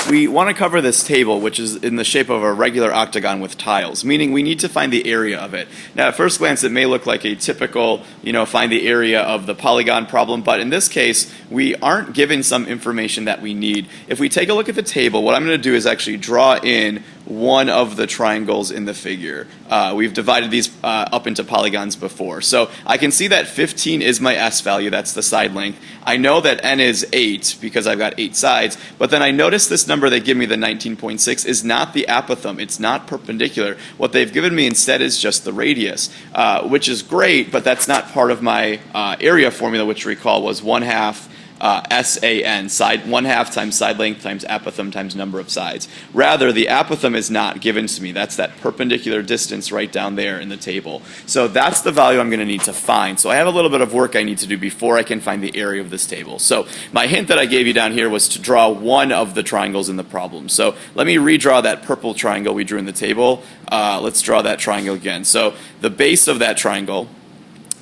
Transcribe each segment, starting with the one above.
we want to cover this table, which is in the shape of a regular octagon with tiles, meaning we need to find the area of it. Now, at first glance, it may look like a typical, find the area of the polygon problem, but in this case, we aren't given some information that we need. If we take a look at the table, what I'm going to do is actually draw in one of the triangles in the figure. We've divided these up into polygons before. So I can see that 15 is my S value, that's the side length. I know that N is 8 because I've got 8 sides, but then I notice this number they give me, the 19.6, is not the apothem, it's not perpendicular. What they've given me instead is just the radius, which is great, but that's not part of my area formula, which recall was 1/2 SAN, side 1/2 times side length times apothem times number of sides. Rather, the apothem is not given to me. That's that perpendicular distance right down there in the table. So that's the value I'm going to need to find. So I have a little bit of work I need to do before I can find the area of this table. So my hint that I gave you down here was to draw one of the triangles in the problem. So let me redraw that purple triangle we drew in the table. Let's draw that triangle again. So the base of that triangle,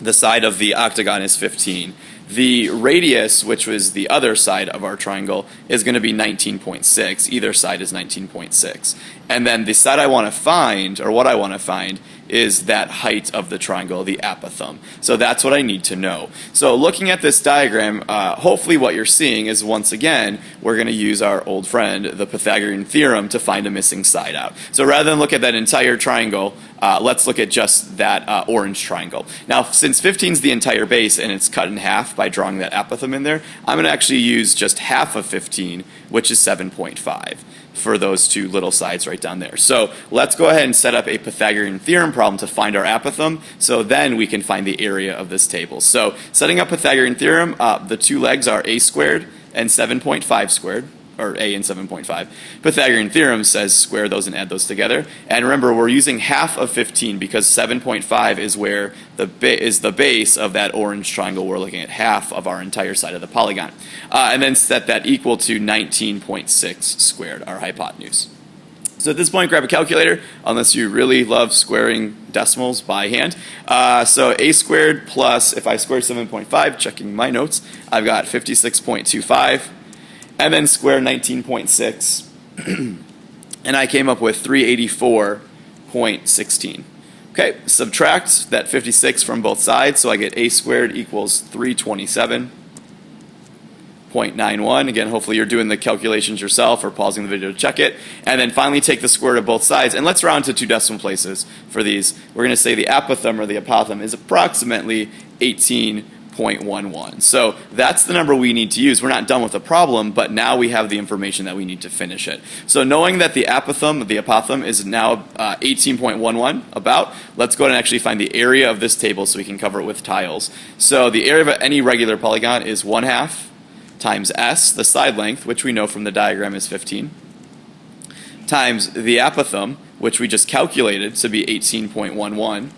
the side of the octagon, is 15. The radius, which was the other side of our triangle, is going to be 19.6. Either side is 19.6. And then the side I want to find, or what I want to find, is that height of the triangle, the apothem. So that's what I need to know. So looking at this diagram, hopefully what you're seeing is, once again, we're going to use our old friend, the Pythagorean theorem, to find a missing side out. So rather than look at that entire triangle, let's look at just that orange triangle. Now, since 15 is the entire base and it's cut in half by drawing that apothem in there, I'm going to actually use just half of 15, which is 7.5. for those two little sides right down there. So let's go ahead and set up a Pythagorean theorem problem to find our apothem, so then we can find the area of this table. So setting up Pythagorean theorem, the two legs are a squared and 7.5 squared, or a and 7.5. Pythagorean theorem says square those and add those together. And remember, we're using half of 15 because 7.5 is where the base of that orange triangle. We're looking at half of our entire side of the polygon. And then set that equal to 19.6 squared, our hypotenuse. So at this point, grab a calculator, unless you really love squaring decimals by hand. So a squared plus, if I square 7.5, checking my notes, I've got 56.25. And then square 19.6, and I came up with 384.16. Okay, subtract that 56 from both sides, so I get a squared equals 327.91. Again, hopefully you're doing the calculations yourself or pausing the video to check it. And then finally take the square root of both sides, and let's round to 2 decimal places for these. We're going to say the apothem, or the apothem, is approximately 18.11. So that's the number we need to use. We're not done with the problem, but now we have the information that we need to finish it. So knowing that the apothem is now 18.11 about, let's go ahead and actually find the area of this table so we can cover it with tiles. So the area of any regular polygon is 1/2 times S, the side length, which we know from the diagram is 15, times the apothem, which we just calculated to be 18.11,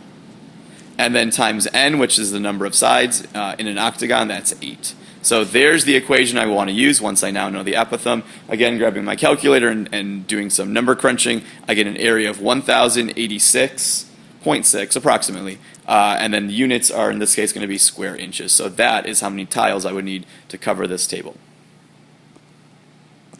and then times n, which is the number of sides in an octagon, that's 8. So there's the equation I want to use once I now know the apothem. Again, grabbing my calculator and doing some number crunching, I get an area of 1086.6 approximately. And then the units are, in this case, going to be square inches. So that is how many tiles I would need to cover this table.